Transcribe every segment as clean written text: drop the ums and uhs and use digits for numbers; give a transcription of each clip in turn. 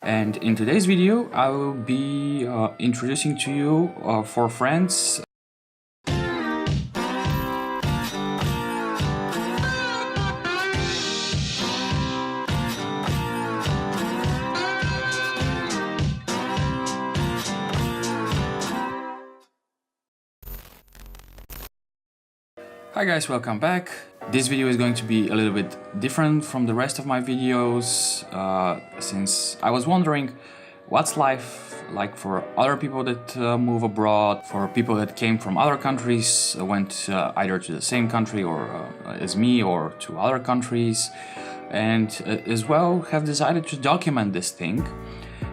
And in today's video, I will be introducing to you 4 friends. Hi guys, welcome back. This video is going to be a little bit different from the rest of my videos, since I was wondering what's life like for other people that move abroad, for people that came from other countries, went either to the same country or as me or to other countries, and as well have decided to document this thing.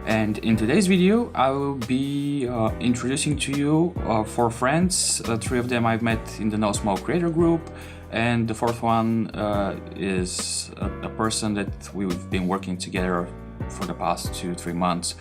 And in today's video, I will be introducing to you 4 friends. 3 of them I've met in the nosmallcreator group, and the 4th one is a person that we've been working together for the past 2-3 months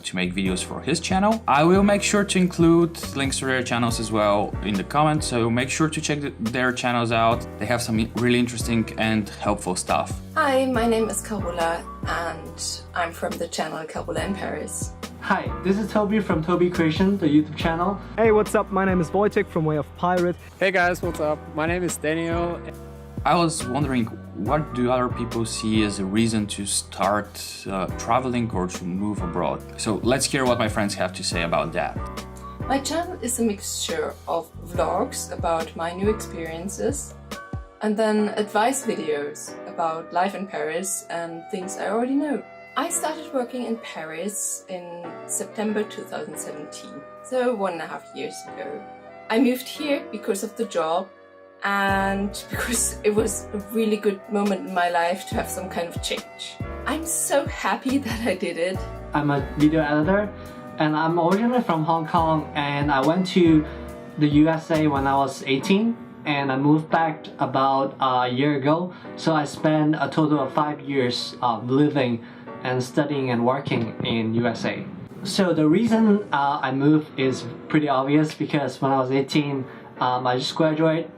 to make videos for his channel. I will make sure to include links to their channels as well in the comments, so make sure to check their channels out. They have some really interesting and helpful stuff. Hi, my name is Carola and I'm from the channel Carola in Paris. Hi, this is Toby from Toby Creation, the YouTube channel. Hey, what's up? My name is Wojciech from Way of Pirate. Hey guys, what's up? My name is Daniel. I was wondering, what do other people see as a reason to start traveling or to move abroad? So let's hear what my friends have to say about that. My channel is a mixture of vlogs about my new experiences and then advice videos about life in Paris and things I already know. I started working in Paris in September 2017, so 1.5 years ago. I moved here because of the job and because it was a really good moment in my life to have some kind of change. I'm so happy that I did it. I'm a video editor and I'm originally from Hong Kong, and I went to the USA when I was 18 and I moved back about a year ago. So I spent a total of 5 years living and studying and working in USA. So the reason I moved is pretty obvious, because when I was 18 I just graduated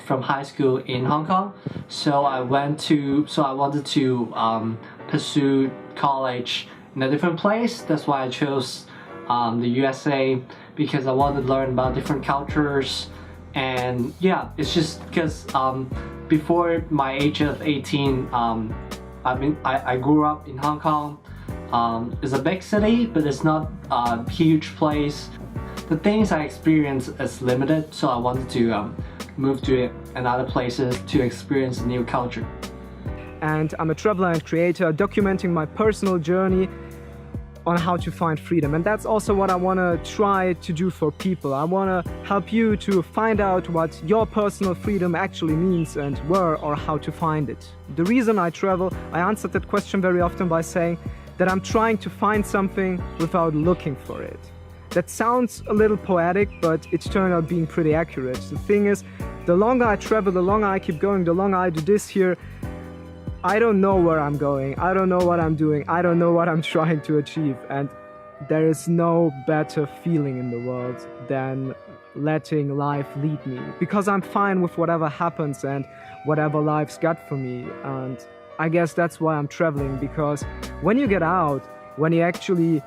from high school in Hong Kong, so I wanted to pursue college in a different place. That's why I chose the USA, because I wanted to learn about different cultures. And yeah, it's just because before my age of 18, I grew up in Hong Kong. It's a big city, but it's not a huge place. The things I experienced is limited, so I wanted to move to another places to experience a new culture. And I'm a traveler and creator, documenting my personal journey on how to find freedom. And that's also what I want to try to do for people. I want to help you to find out what your personal freedom actually means and where or how to find it. The reason I travel, I answered that question very often by saying that I'm trying to find something without looking for it. That sounds a little poetic, but it turned out being pretty accurate. The thing is, the longer I travel, the longer I keep going, the longer I do this here, I don't know where I'm going, I don't know what I'm doing, I don't know what I'm trying to achieve. And there is no better feeling in the world than letting life lead me, because I'm fine with whatever happens and whatever life's got for me. And I guess that's why I'm traveling, because when you get out, when you actually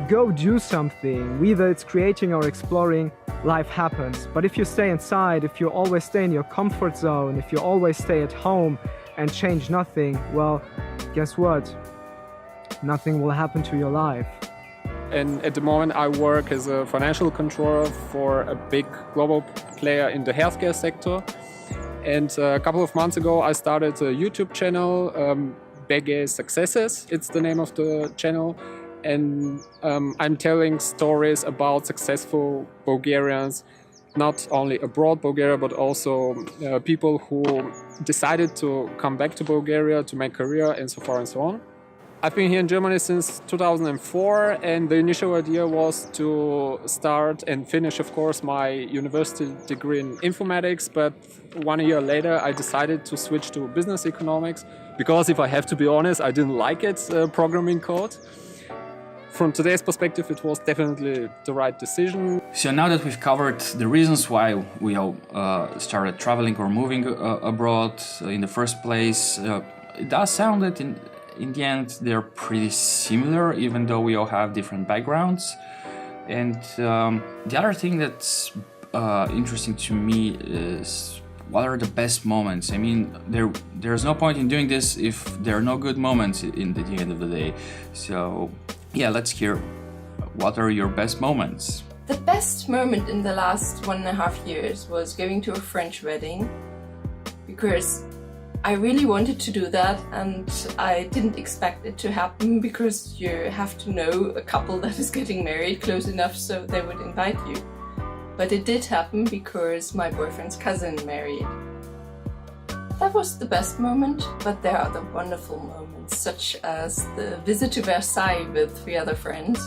go do something, whether it's creating or exploring, life happens. But if you stay inside, if you always stay in your comfort zone, if you always stay at home and change nothing, well, guess what? Nothing will happen to your life. And at the moment I work as a financial controller for a big global player in the healthcare sector. And a couple of months ago I started a YouTube channel, BG Successes, it's the name of the channel. And I'm telling stories about successful Bulgarians, not only abroad Bulgaria, but also people who decided to come back to Bulgaria to make career and so far and so on. I've been here in Germany since 2004, and the initial idea was to start and finish, of course, my university degree in informatics, but 1 year later I decided to switch to business economics, because if I have to be honest, I didn't like it, programming code. From today's perspective, it was definitely the right decision. So now that we've covered the reasons why we all started traveling or moving abroad in the first place, it does sound that in the end they're pretty similar, even though we all have different backgrounds. And the other thing that's interesting to me is what are the best moments. I mean, there's no point in doing this if there are no good moments in the end of the day. So yeah, let's hear what are your best moments. The best moment in the last 1.5 years was going to a French wedding, because I really wanted to do that and I didn't expect it to happen, because you have to know a couple that is getting married close enough so they would invite you. But it did happen because my boyfriend's cousin married. That was the best moment, but there are other wonderful moments, such as the visit to Versailles with 3 other friends.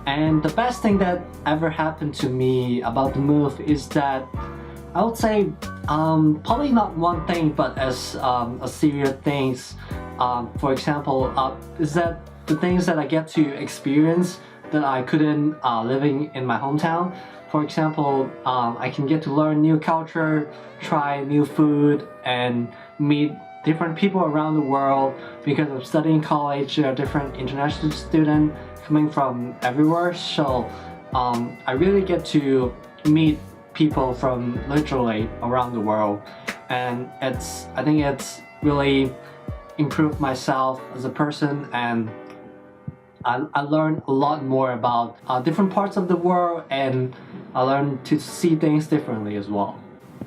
And the best thing that ever happened to me about the move is that I would say probably not one thing, but as a series of things. For example, is that the things that I get to experience that I couldn't living in my hometown. For example, I can get to learn new culture, try new food, and meet different people around the world. Because I'm studying college, there are different international students coming from everywhere. So I really get to meet people from literally around the world, and I think it's really improved myself as a person, and I learned a lot more about different parts of the world, and I learned to see things differently as well.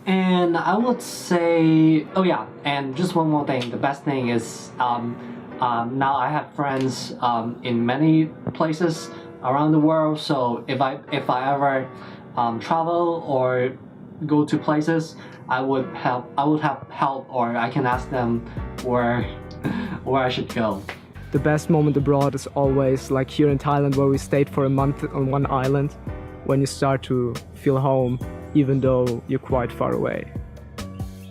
And I would say, oh yeah, and just one more thing, the best thing is now I have friends in many places around the world, so if I ever travel or go to places, I would have help, or I can ask them where I should go. The best moment abroad is always like here in Thailand, where we stayed for a month on one island, when you start to feel home even though you're quite far away.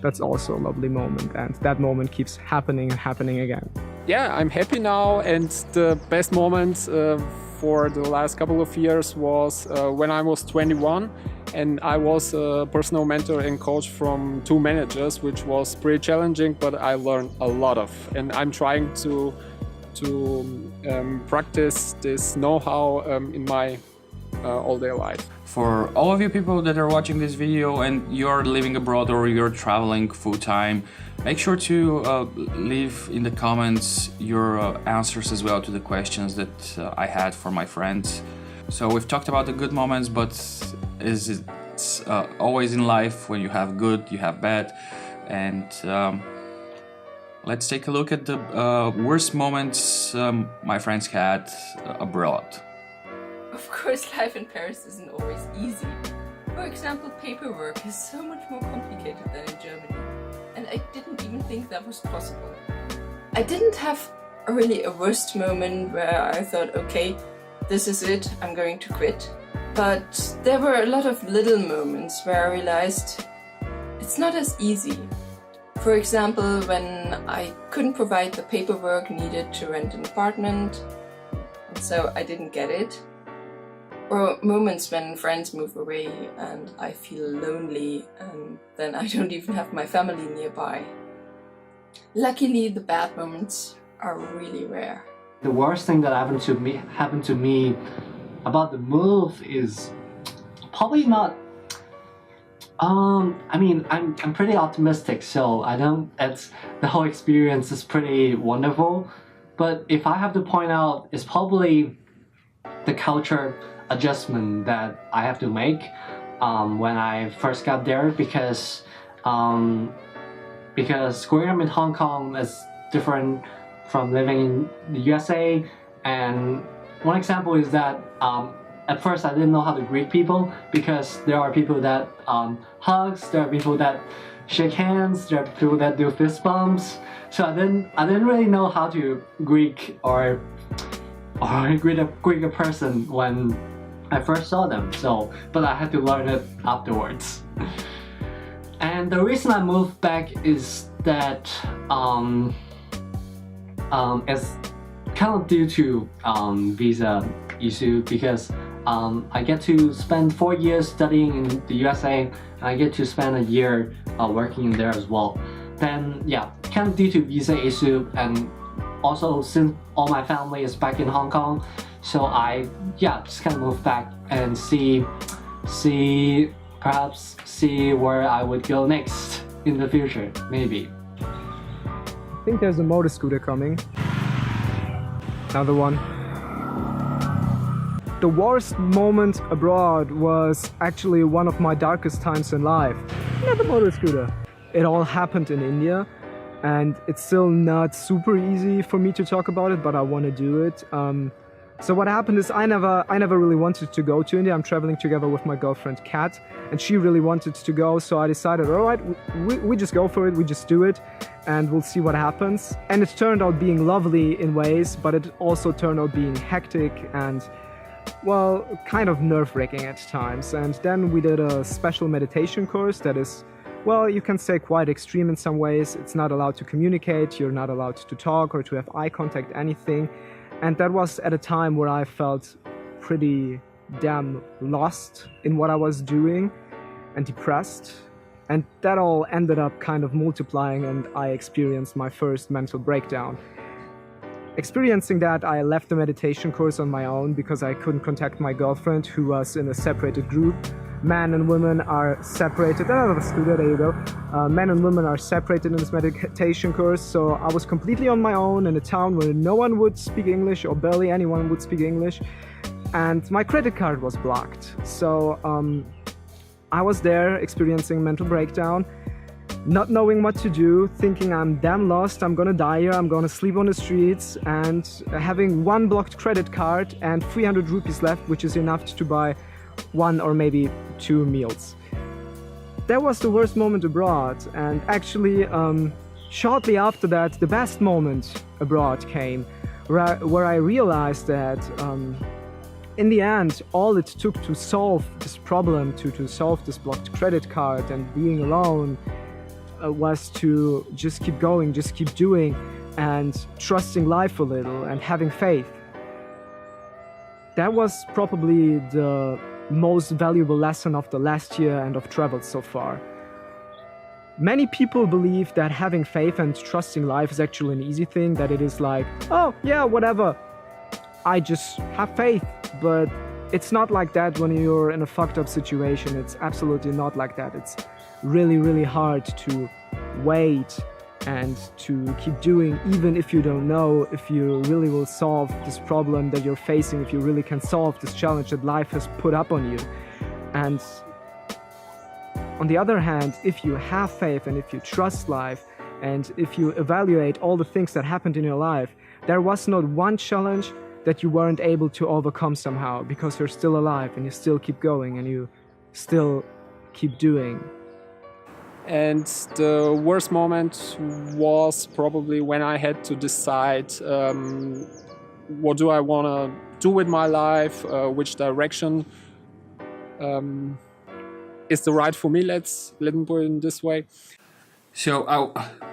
That's also a lovely moment, and that moment keeps happening and happening again. Yeah, I'm happy now, and the best moment for the last couple of years was when I was 21 and I was a personal mentor and coach from 2 managers, which was pretty challenging, but I learned a lot of, and I'm trying to practice this know-how in my all-day life. For all of you people that are watching this video and you're living abroad or you're traveling full-time, make sure to leave in the comments your answers as well to the questions that I had for my friends. So we've talked about the good moments, but it's always in life, when you have good, you have bad. And let's take a look at the worst moments my friends had abroad. Of course, life in Paris isn't always easy. For example, paperwork is so much more complicated than in Germany, and I didn't even think that was possible. I didn't have really a worst moment where I thought, okay, this is it, I'm going to quit. But there were a lot of little moments where I realized it's not as easy. For example, when I couldn't provide the paperwork needed to rent an apartment, and so I didn't get it. Or moments when friends move away and I feel lonely, and then I don't even have my family nearby. Luckily, the bad moments are really rare. The worst thing that happened to me about the move is probably not. I mean, I'm pretty optimistic, so the whole experience is pretty wonderful. But if I have to point out, it's probably the culture adjustment that I have to make when I first got there, because growing up in Hong Kong is different from living in the USA. And one example is that at first I didn't know how to greet people, because there are people that hugs, there are people that shake hands, there are people that do fist bumps. So I didn't really know how to greet or greet a person when I first saw them. But I had to learn it afterwards. And the reason I moved back is that it's kind of due to visa issue, because I get to spend 4 years studying in the USA, and I get to spend a year working there as well. Then yeah, kind of due to visa issue, and also since all my family is back in Hong Kong, so I just kind of move back and perhaps see where I would go next in the future, maybe. I think there's a motor scooter coming. Another one. The worst moment abroad was actually one of my darkest times in life. Another motor scooter. It all happened in India, and it's still not super easy for me to talk about it, but I want to do it. So what happened is I never really wanted to go to India. I'm traveling together with my girlfriend Kat, and she really wanted to go, so I decided, all right, we just go for it, we just do it, and we'll see what happens. And it turned out being lovely in ways, but it also turned out being hectic and, well, kind of nerve-wracking at times. And then we did a special meditation course that is, well, you can say quite extreme in some ways. It's not allowed to communicate, you're not allowed to talk or to have eye contact, anything. And that was at a time where I felt pretty damn lost in what I was doing and depressed. And that all ended up kind of multiplying, and I experienced my first mental breakdown. Experiencing that, I left the meditation course on my own because I couldn't contact my girlfriend, who was in a separated group. Men and women are separated. Another scooter, there you go. Men and women are separated in this meditation course, so I was completely on my own in a town where no one would speak English, or barely anyone would speak English, and my credit card was blocked. So I was there experiencing mental breakdown, not knowing what to do, thinking I'm damn lost, I'm gonna die here, I'm gonna sleep on the streets, and having one blocked credit card and 300 rupees left, which is enough to buy 1 or maybe 2 meals. That was the worst moment abroad, and actually shortly after that the best moment abroad came, where I realized that in the end all it took to solve this problem, to solve this blocked credit card and being alone, was to just keep going, just keep doing, and trusting life a little and having faith. That was probably the most valuable lesson of the last year and of travel so far. Many people believe that having faith and trusting life is actually an easy thing, that it is like, oh yeah, whatever, I just have faith. But it's not like that when you're in a fucked up situation. It's absolutely not like that. It's really, really hard to wait and to keep doing, even if you don't know if you really will solve this problem that you're facing, if you really can solve this challenge that life has put up on you. And on the other hand, if you have faith and if you trust life, and if you evaluate all the things that happened in your life, there was not one challenge that you weren't able to overcome somehow, because you're still alive and you still keep going and you still keep doing. And the worst moment was probably when I had to decide what do I want to do with my life, which direction is the right for me, let me put it this way. So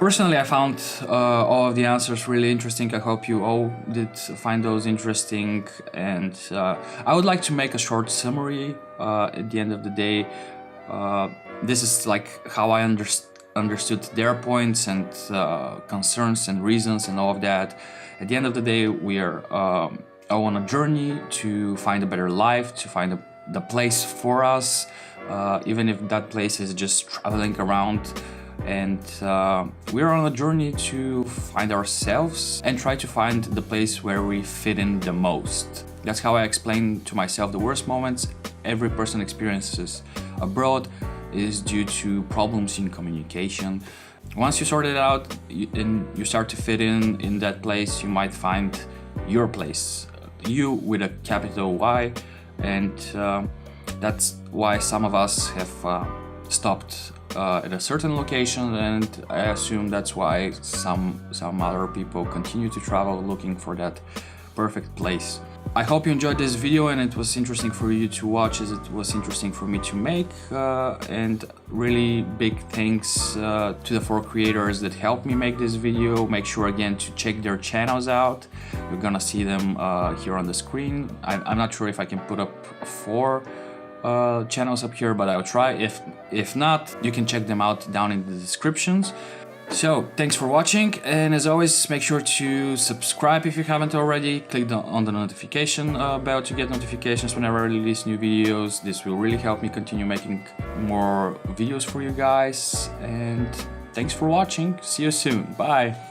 personally I found all of the answers really interesting. I hope you all did find those interesting, and I would like to make a short summary at the end of the day. This is like how I understood their points and concerns and reasons and all of that. At the end of the day, we are all on a journey to find a better life, to find the place for us, even if that place is just traveling around. And we're on a journey to find ourselves and try to find the place where we fit in the most. That's how I explain to myself the worst moments every person experiences abroad is due to problems in communication. Once you sort it out and you start to fit in that place, you might find your place, you with a capital Y, and that's why some of us have stopped at a certain location, and I assume that's why some other people continue to travel looking for that perfect place. I hope you enjoyed this video and it was interesting for you to watch as it was interesting for me to make, and really big thanks to the 4 creators that helped me make this video. Make sure again to check their channels out. You're gonna see them here on the screen. I'm not sure if I can put up 4 channels up here, but I'll try. If not, you can check them out down in the descriptions. So, thanks for watching, and as always, make sure to subscribe if you haven't already. Click on the notification bell to get notifications whenever I release new videos. This will really help me continue making more videos for you guys. And thanks for watching. See you soon. Bye.